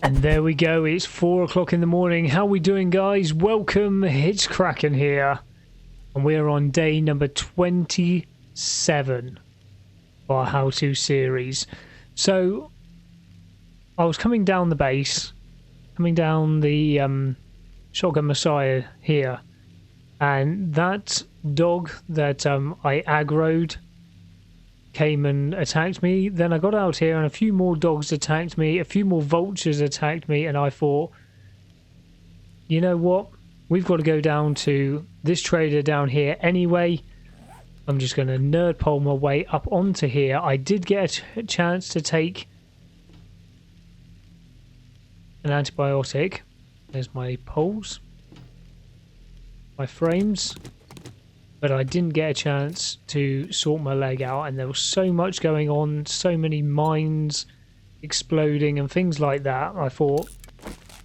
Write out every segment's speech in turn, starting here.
And there we go, it's 4 o'clock in the morning. How we doing, guys? Welcome, it's Kraken here. And we're on day number 27 of our How2 series. So, I was coming down the base, coming down the Shotgun Messiah here. And that dog that I aggroed came and attacked me. Then I got out here and a few more dogs attacked me, a few more vultures attacked me, and I thought, you know what, we've got to go down to this trader down here anyway. I'm just going to nerd pole my way up onto here. I did get a chance to take an antibiotic. There's my poles, my frames. But I didn't get a chance to sort my leg out, and there was so much going on, so many mines exploding and things like that. I thought,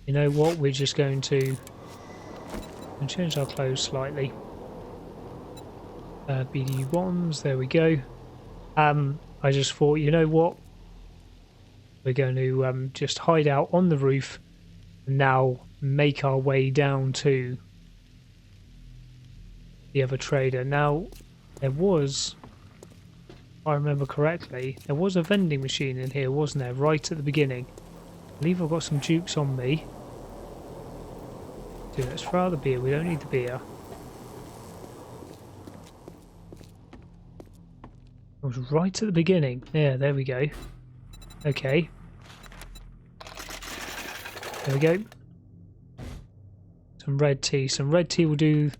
you know what, we're just going to change our clothes slightly. BD1s, there we go. I just thought, you know what, we're going to just hide out on the roof and now make our way down to the other trader. Now, there was, if I remember correctly, there was a vending machine in here, wasn't there, right at the beginning? I believe I've got some jukes on me. Dude, let's throw out the beer. We don't need the beer. It was right at the beginning. Yeah, there we go. Okay. There we go. Some red tea. Some red tea will do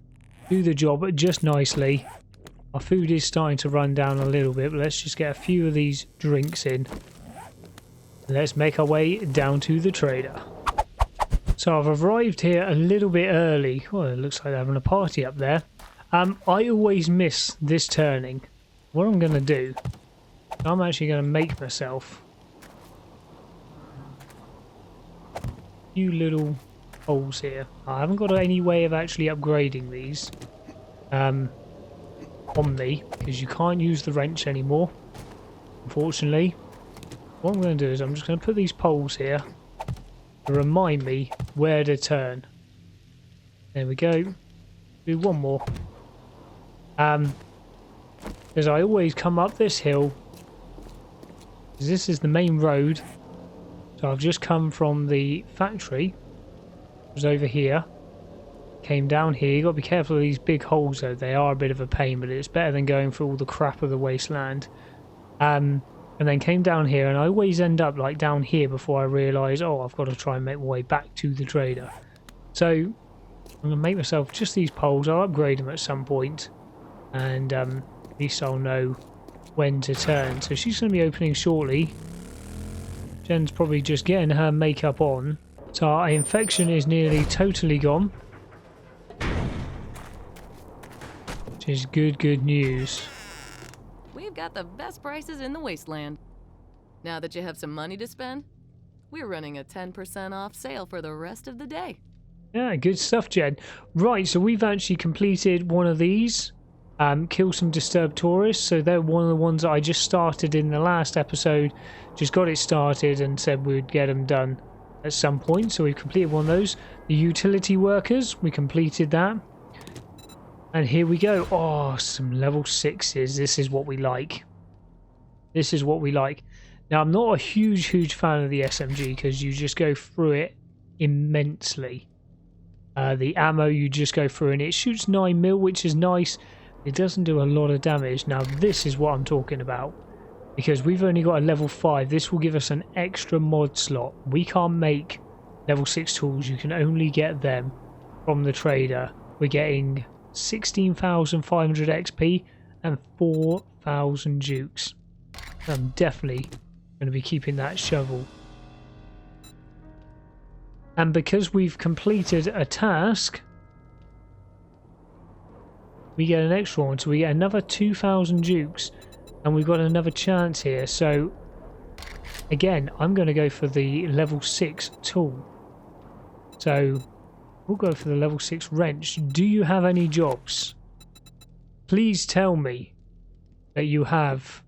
the job just nicely. Our food is starting to run down a little bit, but let's just get a few of these drinks in. Let's make our way down to the trader. So I've arrived here a little bit early. Oh, it looks like they're having a party up there. I always miss this turning. What I'm going to do, I'm actually going to make myself a few little holes here. I haven't got any way of actually upgrading these on me, because you can't use the wrench anymore, unfortunately. What I'm going to do is I'm just going to put these poles here to remind me where to turn. There we go. Do one more. Because I always come up this hill, because this is the main road. So I've just come from the factory, was over here, came down here. You got to be careful of these big holes though, they are a bit of a pain, but it's better than going through all the crap of the wasteland. And then came down here, and I always end up like down here before I realise, oh, I've got to try and make my way back to the trader. So I'm going to make myself just these poles. I'll upgrade them at some point, and at least I'll know when to turn. So she's going to be opening shortly. Jen's probably just getting her makeup on. So our infection is nearly totally gone, which is good news. We've got the best prices in the wasteland. Now that you have some money to spend, we're running a 10% off sale for the rest of the day. Yeah, good stuff, Jen. Right, so we've actually completed one of these. Kill some disturbed tourists. So they're one of the ones that I just started in the last episode. Just got it started and said we would get them done at some point. So we've completed one of those. The utility workers, we completed that. And here we go. Oh, some level 6s. This is what we like. This is what we like. Now, I'm not a huge fan of the SMG, because you just go through it immensely. The ammo, you just go through, and it shoots 9mm, which is nice. It doesn't do a lot of damage. Now, this is what I'm talking about. Because we've only got a level 5. This will give us an extra mod slot. We can't make level 6 tools. You can only get them from the trader. We're getting 16,500 XP and 4,000 jukes. I'm definitely going to be keeping that shovel. And because we've completed a task, we get an extra one. So we get another 2,000 jukes. And we've got another chance here. So, again, I'm going to go for the level 6 tool. So, we'll go for the level 6 wrench. Do you have any jobs? Please tell me that you have?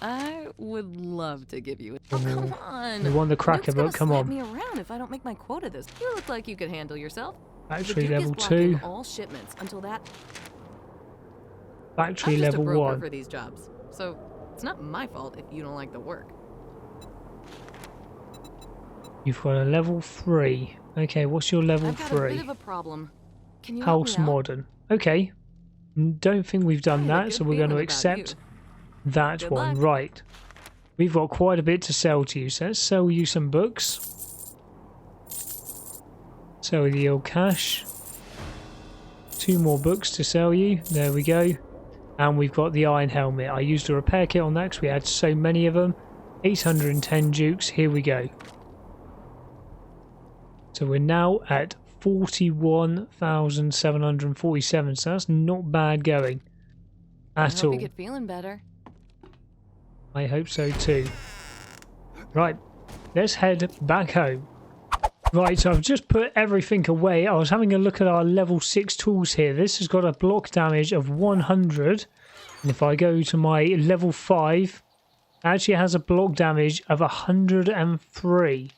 I would love to give you a... Oh, come on. You want the cracker book? Come on. Me around if I don't make my quota this. You look like you could handle yourself. Factory level 2. All shipments until that. Factory I'm just level a broker 1. for these jobs, so it's not my fault if you don't like the work. You've got a level 3. Okay, what's your level 3? I've got a bit of a problem. Can you House help me out? modern. Okay. Don't think we've done that, so we're going to accept that Good one. luck. Right. We've got quite a bit to sell to you, so let's sell you some books. Sell you the old cash. 2 more books to sell you. There we go. And we've got the iron helmet. I used a repair kit on that because we had so many of them. 810 dukes. Here we go. So we're now at 41,747. So that's not bad going at all. I hope you get feeling better. I hope so too. Right, let's head back home. Right, so I've just put everything away. I was having a look at our level 6 tools here. This has got a block damage of 100. And if I go to my level 5, it actually has a block damage of 103.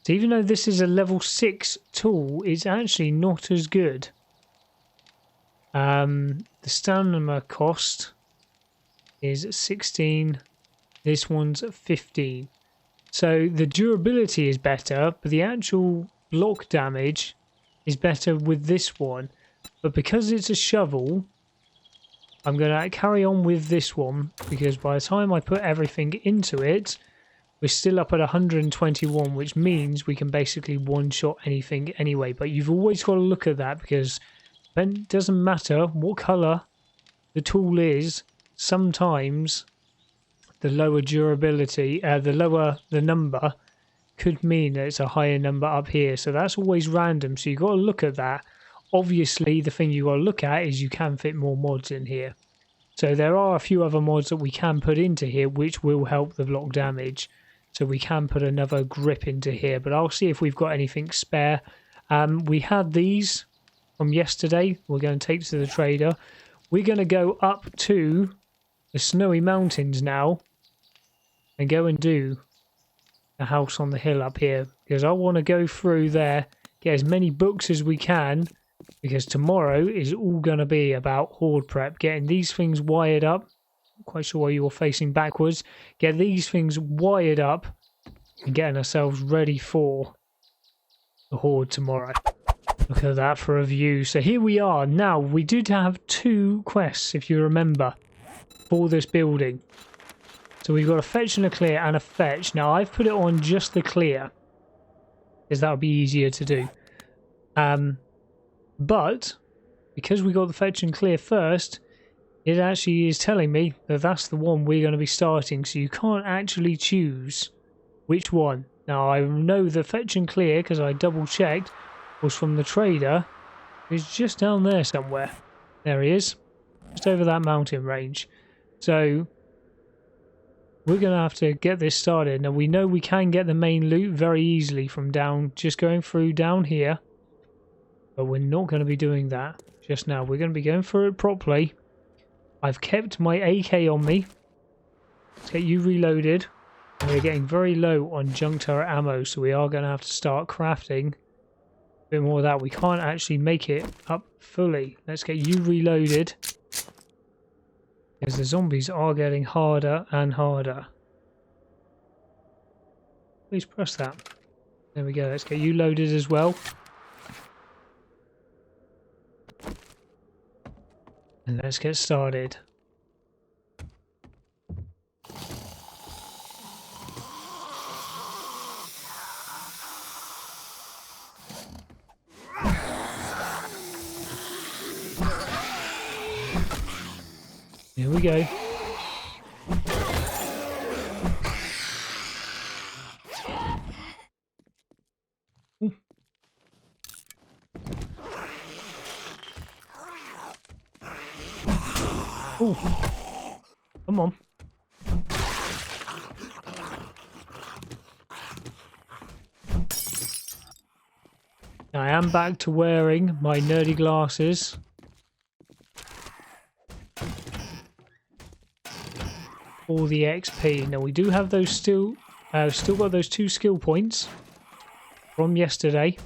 So even though this is a level 6 tool, it's actually not as good. The stamina cost is 16. This one's 15. So the durability is better, but the actual block damage is better with this one. But because it's a shovel, I'm going to carry on with this one, because by the time I put everything into it, we're still up at 121, which means we can basically one-shot anything anyway. But you've always got to look at that, because it doesn't matter what colour the tool is, sometimes the lower durability, the lower the number, could mean that it's a higher number up here. So that's always random, so you've got to look at that. Obviously, the thing you've got to look at is you can fit more mods in here. So there are a few other mods that we can put into here which will help the block damage. So we can put another grip into here, but I'll see if we've got anything spare. We had these from yesterday. We're going to take to the trader. We're going to go up to the snowy mountains now and go and do the house on the hill up here, because I want to go through there, get as many books as we can, because tomorrow is all going to be about horde prep, getting these things wired up. Not quite sure why you're facing backwards. Get these things wired up and getting ourselves ready for the horde tomorrow. Look at that for a view. So here we are. Now, we did have 2 quests, if you remember, for this building. So we've got a fetch and a clear and a fetch. Now, I've put it on just the clear, because that would be easier to do. But because we got the fetch and clear first, it actually is telling me that that's the one we're going to be starting. So you can't actually choose which one. Now, I know the fetch and clear, because I double checked, was from the trader. He's just down there somewhere. There he is, just over that mountain range. So we're going to have to get this started. Now, we know we can get the main loot very easily from just going through down here. But we're not going to be doing that just now. We're going to be going through it properly. I've kept my AK on me. Let's get you reloaded. And we're getting very low on junk turret ammo, so we are going to have to start crafting a bit more of that. We can't actually make it up fully. Let's get you reloaded, because the zombies are getting harder and harder. Please press that. There we go. Let's get you loaded as well. And let's get started. Here we go. Ooh. Come on. I am back to wearing my nerdy glasses. for the XP. Now we do have those still got those 2 skill points from yesterday.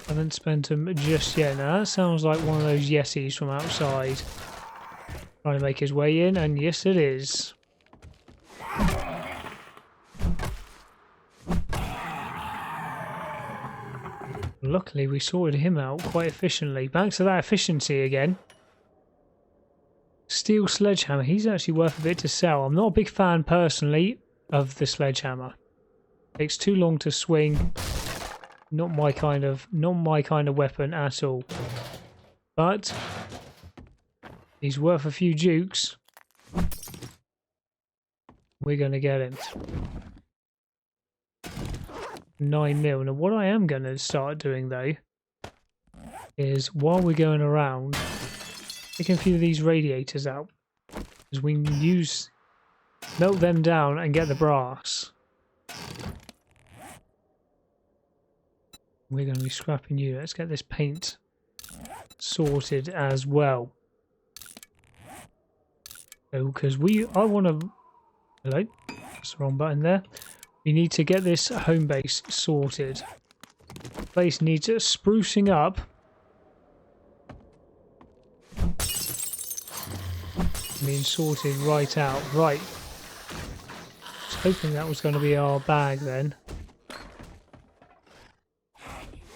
I haven't spent them just yet. Now that sounds like one of those yeses from outside trying to make his way in, and yes it is. Luckily we sorted him out quite efficiently. Back to that efficiency again. Steel sledgehammer. He's actually worth a bit to sell. I'm not a big fan personally of the sledgehammer. Takes too long to swing. Not my kind of weapon at all. But he's worth a few dukes. We're gonna get him. 9 mil. Now what I am gonna start doing though is while we're going around taking a few of these radiators out, because we can melt them down and get the brass. We're going to be scrapping you. Let's get this paint sorted as well. So, because I want to... Hello? That's the wrong button there. We need to get this home base sorted. Place needs sprucing up. Being sorted right out. Right. I was hoping that was going to be our bag then.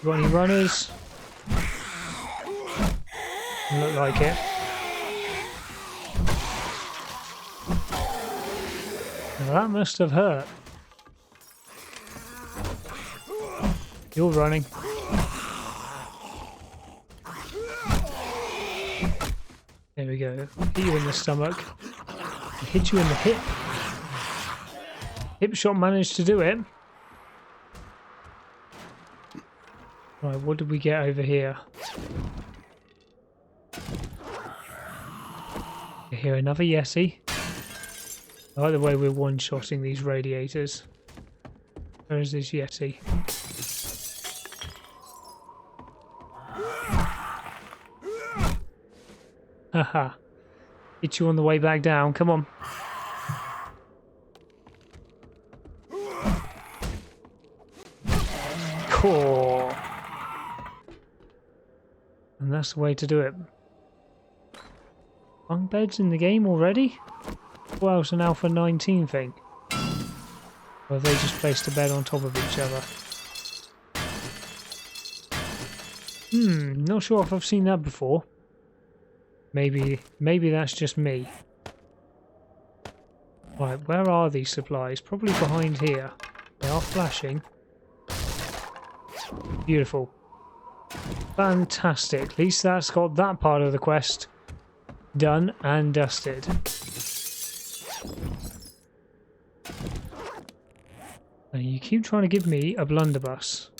Got any runners? Look like it. Now that must have hurt. You're running. There we go. Hit you in the stomach. Hit you in the hip. Hip shot managed to do it. Right, what did we get over here? Here, another Yessie. I like the way we're one-shotting these radiators. Where is this Yeti? Haha. Hit you on the way back down. Come on. Cool. And that's the way to do it. Bunk beds in the game already? Well, it's an Alpha 19 thing. Or have they just placed a bed on top of each other? Not sure if I've seen that before. Maybe that's just me. Right, where are these supplies? Probably behind here. They are flashing. Beautiful. Fantastic. At least that's got that part of the quest done and dusted. Now you keep trying to give me a blunderbuss.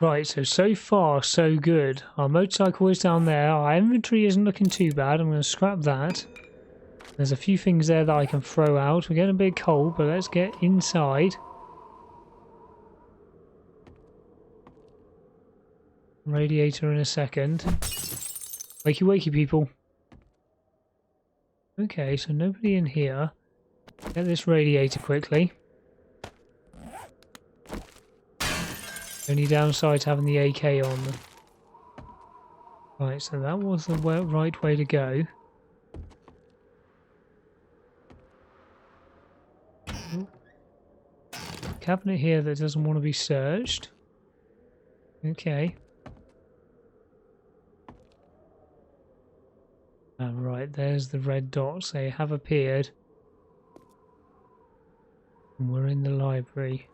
Right, so far so good. Our motorcycle is down there. Our inventory isn't looking too bad. I'm going to scrap that. There's a few things there that I can throw out. We're getting a bit cold, but let's get inside. Radiator in a second. Wakey wakey people. Okay, so nobody in here. Get this radiator quickly. Only downside to having the AK on. Right, so that was the right way to go. Ooh. Cabinet here that doesn't want to be searched. Okay. Right, there's the red dots. They have appeared. And we're in the library.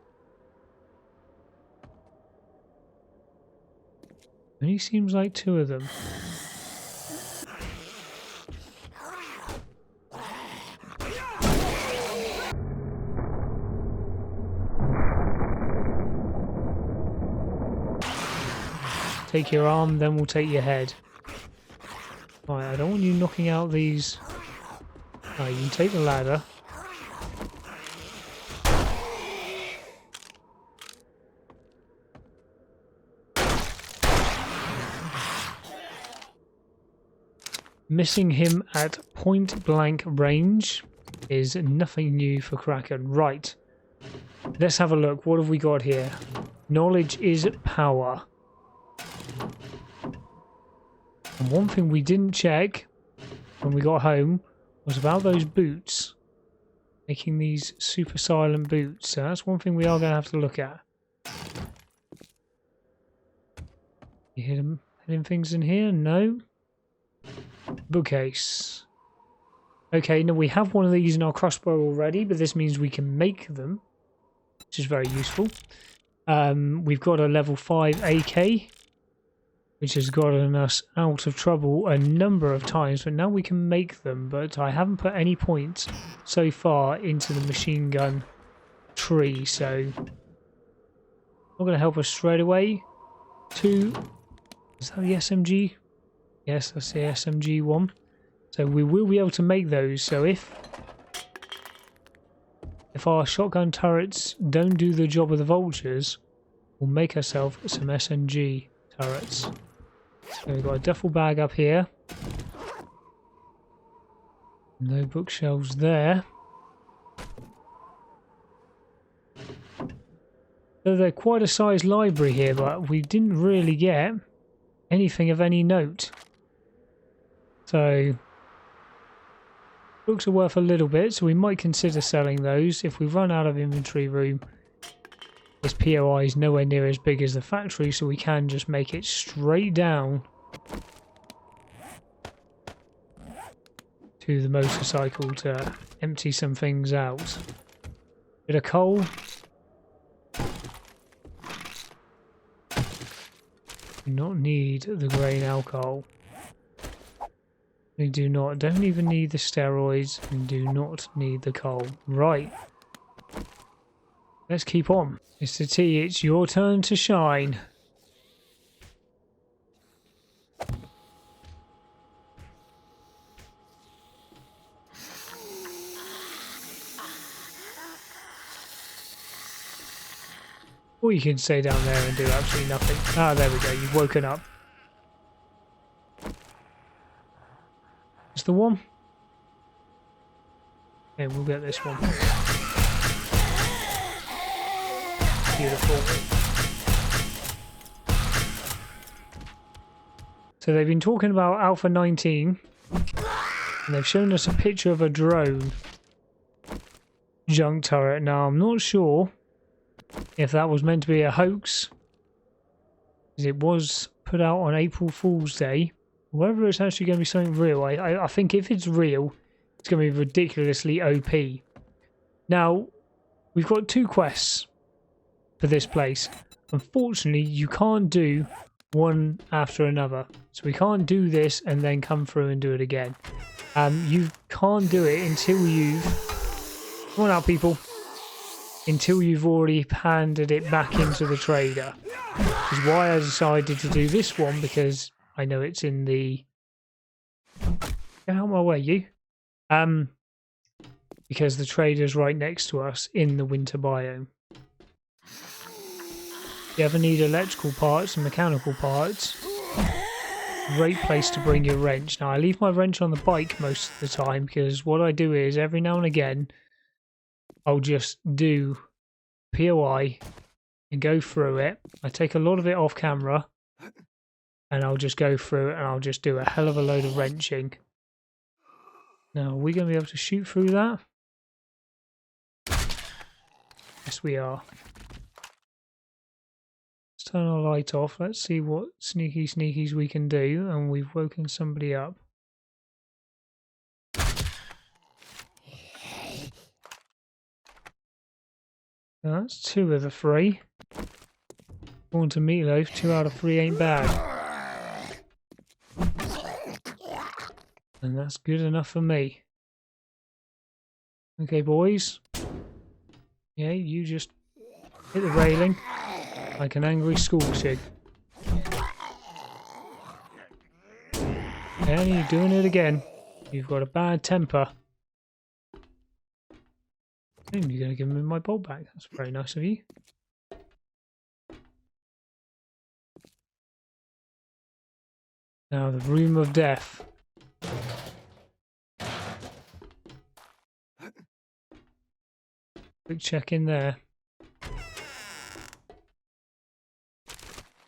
Only seems like two of them. Take your arm, then we'll take your head. Right, I don't want you knocking out these. Oh, you can take the ladder. Missing him at point blank range is nothing new for Kraken. Right, let's have a look. What have we got here? Knowledge is power. And one thing we didn't check when we got home was about those boots. Making these super silent boots. So that's one thing we are going to have to look at. You hidden things in here? No. Bookcase. Okay, now we have one of these in our crossbow already, but this means we can make them, which is very useful. We've got a level 5 AK, which has gotten us out of trouble a number of times, but now we can make them, but I haven't put any points so far into the machine gun tree, so not going to help us straight away. Is that the SMG? Yes, that's the SMG one. So we will be able to make those. So if our shotgun turrets don't do the job of the vultures, we'll make ourselves some SMG turrets. So we've got a duffel bag up here. No bookshelves there. So they're quite a sized library here, but we didn't really get anything of any note. So books are worth a little bit, so we might consider selling those. If we run out of inventory room, this POI is nowhere near as big as the factory, so we can just make it straight down to the motorcycle to empty some things out. Bit of coal. Do not need the grain alcohol. We don't even need the steroids, and do not need the coal. Right. Let's keep on. Mr. T, it's your turn to shine. Or you can stay down there and do absolutely nothing. Ah, there we go. You've woken up. Is the one? Okay, we'll get this one. Beautiful. So they've been talking about Alpha 19, and they've shown us a picture of a drone junk turret. Now, I'm not sure if that was meant to be a hoax, because it was put out on April Fool's Day. Whether it's actually going to be something real, I think if it's real, it's going to be ridiculously OP. Now, we've got 2 quests for this place. Unfortunately, you can't do one after another. So we can't do this and then come through and do it again. You can't do it until you've... Come on out, people. until you've already handed it back into the trader. Which is why I decided to do this one, because I know it's in the... Get out of my way, you. Because the trader's right next to us in the winter biome. If you ever need electrical parts and mechanical parts, great place to bring your wrench. Now, I leave my wrench on the bike most of the time, because what I do is every now and again I'll just do POI and go through it. I take a lot of it off camera and I'll just go through it and I'll just do a hell of a load of wrenching. Now, are we going to be able to shoot through that? Yes, we are. Let's turn our light off. Let's see what sneaky sneakies we can do. And we've woken somebody up. That's 2 of the 3. Born to meatloaf, 2 out of 3 ain't bad. And that's good enough for me. Okay, boys. Yeah, you just hit the railing like an angry school kid. And you're doing it again. You've got a bad temper. And you're going to give me my bolt back. That's very nice of you. Now the room of death. Quick check in there.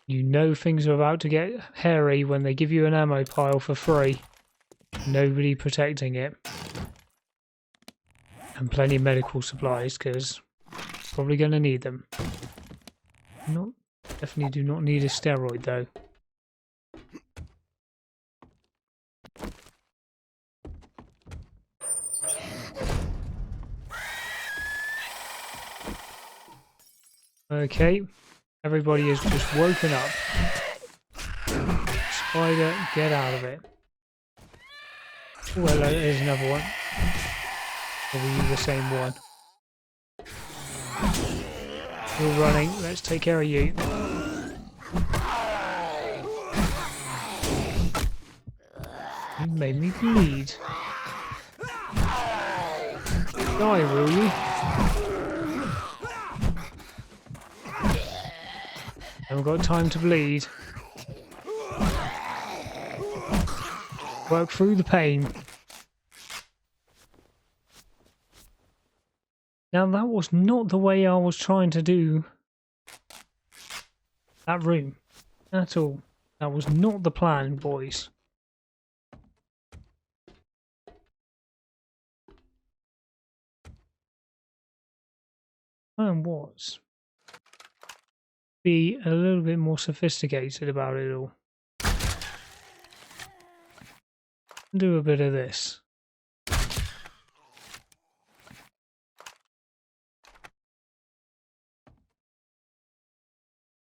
You know things are about to get hairy when they give you an ammo pile for free. Nobody protecting it. And plenty of medical supplies, because probably going to need them. Definitely do not need a steroid though. Okay, everybody has just woken up. Spider, get out of it. Oh, hello, there's another one. Probably the same one. You're running, let's take care of you. You made me bleed. Die, will you? Haven't got time to bleed. Work through the pain. Now that was not the way I was trying to do that room at all. That was not the plan, boys. Plan was be a little bit more sophisticated about it all. Do a bit of this.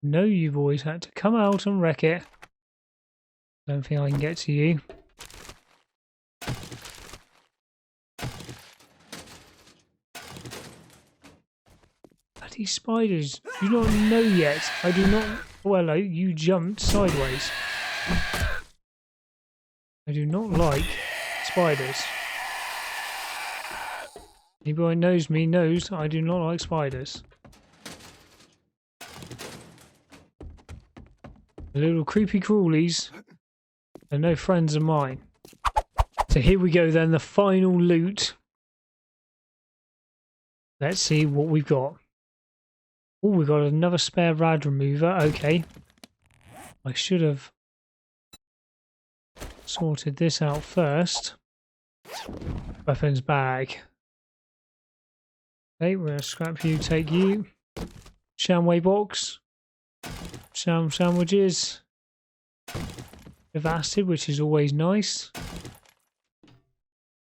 No, you boys had to come out and wreck it. Don't think I can get to you. Bloody spiders. You don't know yet. I do not... Well, you jumped sideways. I do not like spiders. Anybody who knows me knows I do not like spiders. The little creepy crawlies are no friends of mine. So here we go then, the final loot. Let's see what we've got. Oh, we've got another spare rad remover. Okay. I should have sorted this out first. Weapons bag. Okay, we're going to scrap you, take you. Shamway box. Sandwiches. Bit of acid, which is always nice.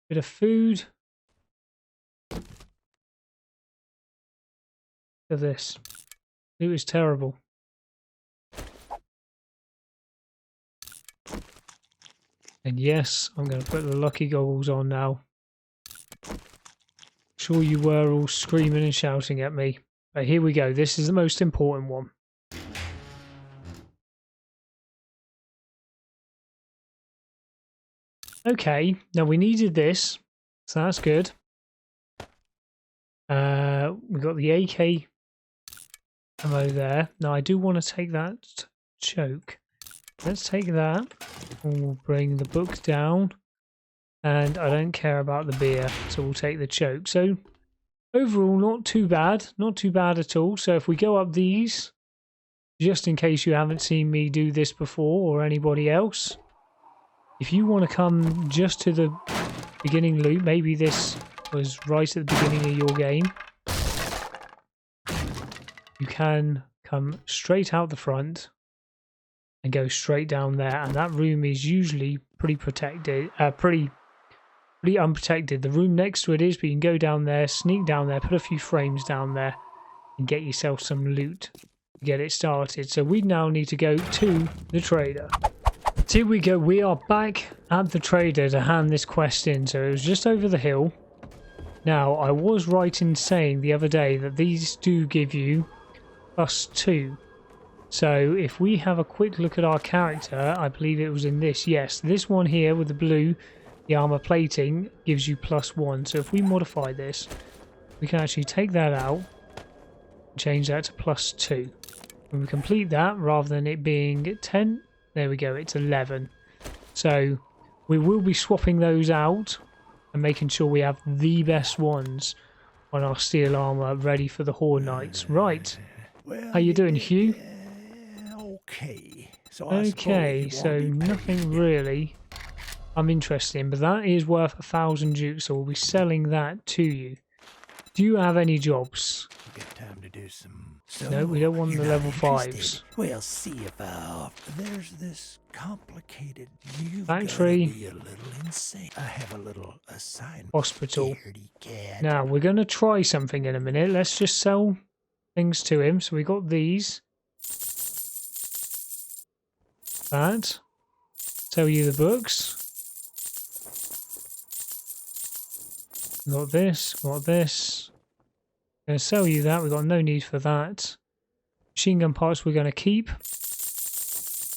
Bit of food. Look at this. It was terrible. And yes, I'm going to put the lucky goggles on now. Sure you were all screaming and shouting at me. But here we go. This is the most important one. Okay, now we needed this, so that's good. We got the AK ammo there. Now I do want to take that choke. Let's take that. We'll bring the book down. And I don't care about the beer, so we'll take the choke. So overall, not too bad. Not too bad at all. So if we go up these, just in case you haven't seen me do this before or anybody else, if you want to come just to the beginning loop, maybe this was right at the beginning of your game, you can come straight out the front and go straight down there, and that room is usually pretty protected, pretty unprotected. The room next to it is, but you can go down there, sneak down there, put a few frames down there and get yourself some loot to get it started. So we now need to go to the trader. So here we go, we are back at the trader to hand this quest in. So it was just over the hill. Now I was right in saying the other day that these do give you +2. So if we have a quick look at our character, I believe it was in this, yes, this one here with the blue, the armor plating, gives you +1. So if we modify this, we can actually take that out and change that to +2. When we complete that, rather than it being 10, there we go, it's 11. So we will be swapping those out and making sure we have the best ones on our steel armor ready for the Horde Knights. Right, Well, how you doing, Hugh? Okay. So Okay, so nothing really I'm interested in, but that is worth 1,000 dukes, so we'll be selling that to you. Do you have any jobs? Got time to do some. No, we don't want you're the not level interested? 5s. Well, see if there's this complicated. You've Factory. gotta be a little insane. I have a little assignment. Hospital. Scaredy cat. Now, we're going to try something in a minute. Let's just sell things to him. So we got these. That. Sell you the books. Got this. Got this. Going to sell you that. We've got no need for that. Machine gun parts we're going to keep.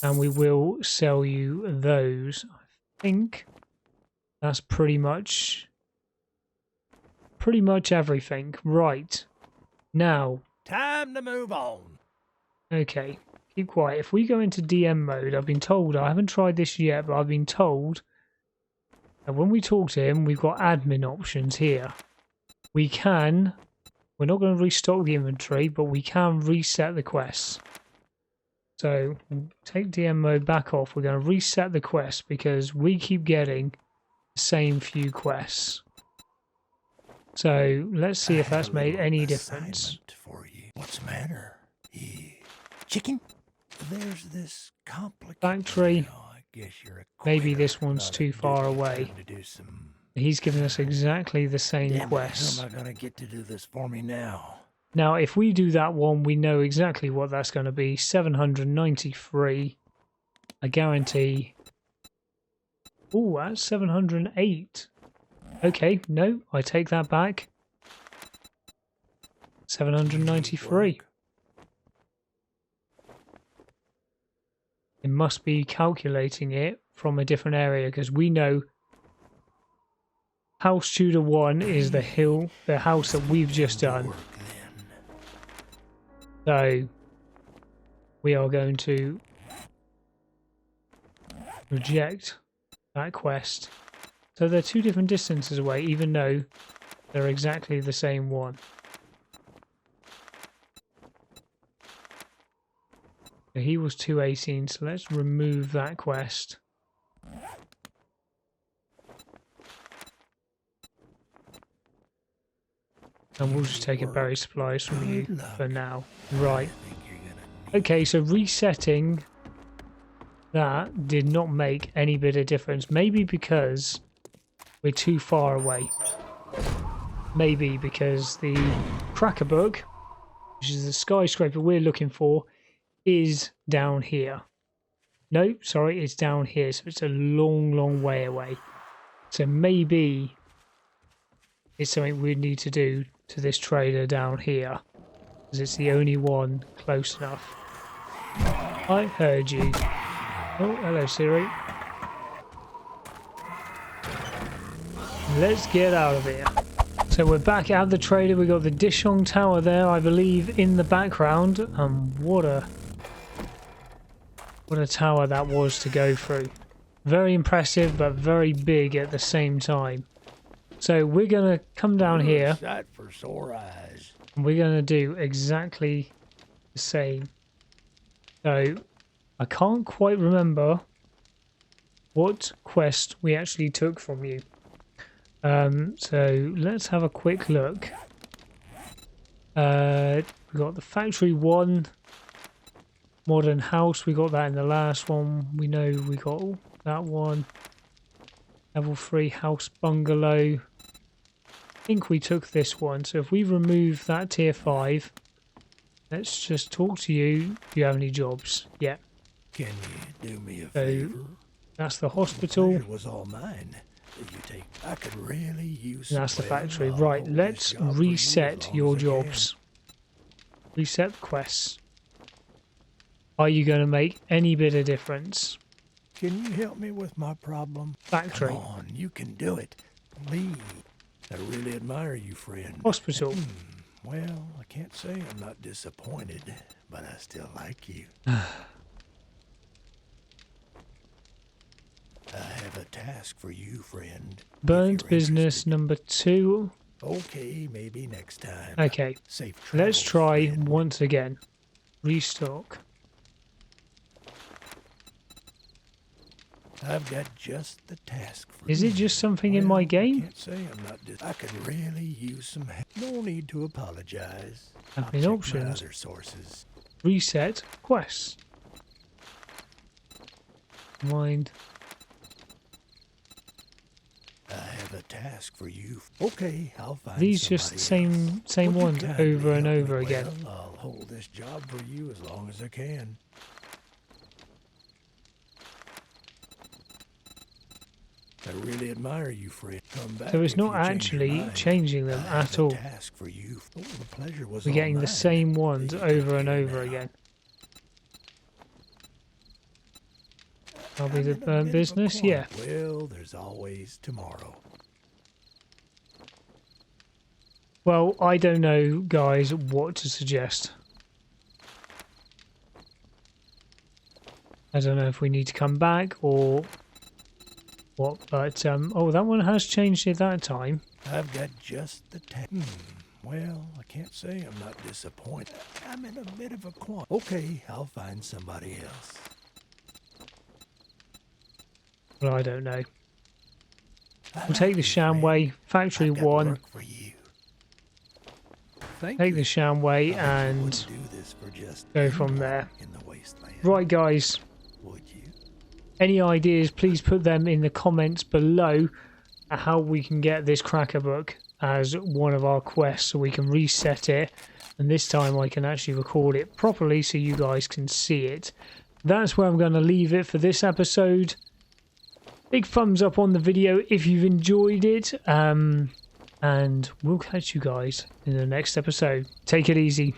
And we will sell you those. I think that's pretty much everything. Right. Now. Time to move on. Okay. Keep quiet. If we go into DM mode, I've been told, I haven't tried this yet, but I've been told that when we talk to him, we've got admin options here. We can, we're not going to restock the inventory, but we can reset the quests. So take DM mode back off. We're going to reset the quests because we keep getting the same few quests. So let's see if that's made any difference. For you. What's the matter? Chicken? There's this complicated. Factory. Oh, I guess you're a Maybe quitter, this one's not a too far doer. away. Time to do some. He's given us exactly the same Damn it, quests. how am I gonna get to do this for me now? Now, if we do that one, we know exactly what that's going to be. 793. I guarantee. Oh, that's 708. Okay, no, I take that back. 793. It must be calculating it from a different area because we know House Tudor 1 is the house that we've just done. So we are going to reject that quest. So they're two different distances away, even though they're exactly the same one. So he was 218, so let's remove that quest. And we'll just take a berry supplies from you for now. Right. Okay, so resetting that did not make any bit of difference. Maybe because we're too far away. Maybe because the cracker book, which is the skyscraper we're looking for, is down here. No, sorry, it's down here. So it's a long, long way away. So maybe it's something we need to do to this trader down here. because it's the only one close enough. I heard you. Oh, hello Siri. Let's get out of here. So we're back at the trader. We got the Dishong Tower there, I believe, in the background. What a tower that was to go through. Very impressive, but very big at the same time. So we're gonna come down here. Sight for sore eyes. And we're gonna do exactly the same. So I can't quite remember what quest we actually took from you. So let's have a quick look. We got the factory 1, modern house. We got that in the last one. We know we got that one. Level 3 house bungalow. I think we took this one. So if we remove that tier 5, let's just talk to you. Do you have any jobs? Yeah. Can you do me a favor? That's the hospital. The pleasure was all mine. You take. I could really use. That's the well, factory. I'll Right, hold let's this job for reset you as long your as I can. jobs. Reset the quests. Are you going to make any bit of difference? Can you help me with my problem? Factory. Come on, you can do it. Lee, I really admire you, friend. Hospital. Well, I can't say I'm not disappointed, but I still like you. I have a task for you, friend. if Burnt you're business interested. number 2. Okay, maybe next time. Okay, Safe let's travels, try friend. once again. Restock. I've got just the task for Is you. it just something in my Well, game? I can't say I'm not I could really use some help. No need to apologize. I'll Admin check options. my other sources. Reset quests. Mind. I have a task for you. Okay, I'll find These just the somebody else. same Would you ones kindly over and help me? over again. Well, I'll hold this job for you as long as I can. I really admire you, friend. Come back So it's if not you change your actually mind. changing them I have at a all. task for you. Oh, the pleasure was We're all getting the mine. same ones You over take and care over now. again. That'll be I'm the in a bit burnt of a business, quandary. yeah. Well, there's always tomorrow. Well, I don't know, guys, what to suggest. I don't know if we need to come back or what, but oh, that one has changed at that time. I've got just the task. Well, I can't say I'm not disappointed. I'm in a bit of a quandary. Okay, I'll find somebody else. Well, I don't know. I We'll take the like you, friend. Shamway, Factory I've got 1, work for you. Thank take you. the Shamway I bet you and wouldn't do this for just go from anyone there. in the wasteland, Right, guys, would you? any ideas, please put them in the comments below at how we can get this cracker book as one of our quests so we can reset it, and this time I can actually record it properly so you guys can see it. That's where I'm going to leave it for this episode. Big thumbs up on the video if you've enjoyed it, and we'll catch you guys in the next episode. Take it easy.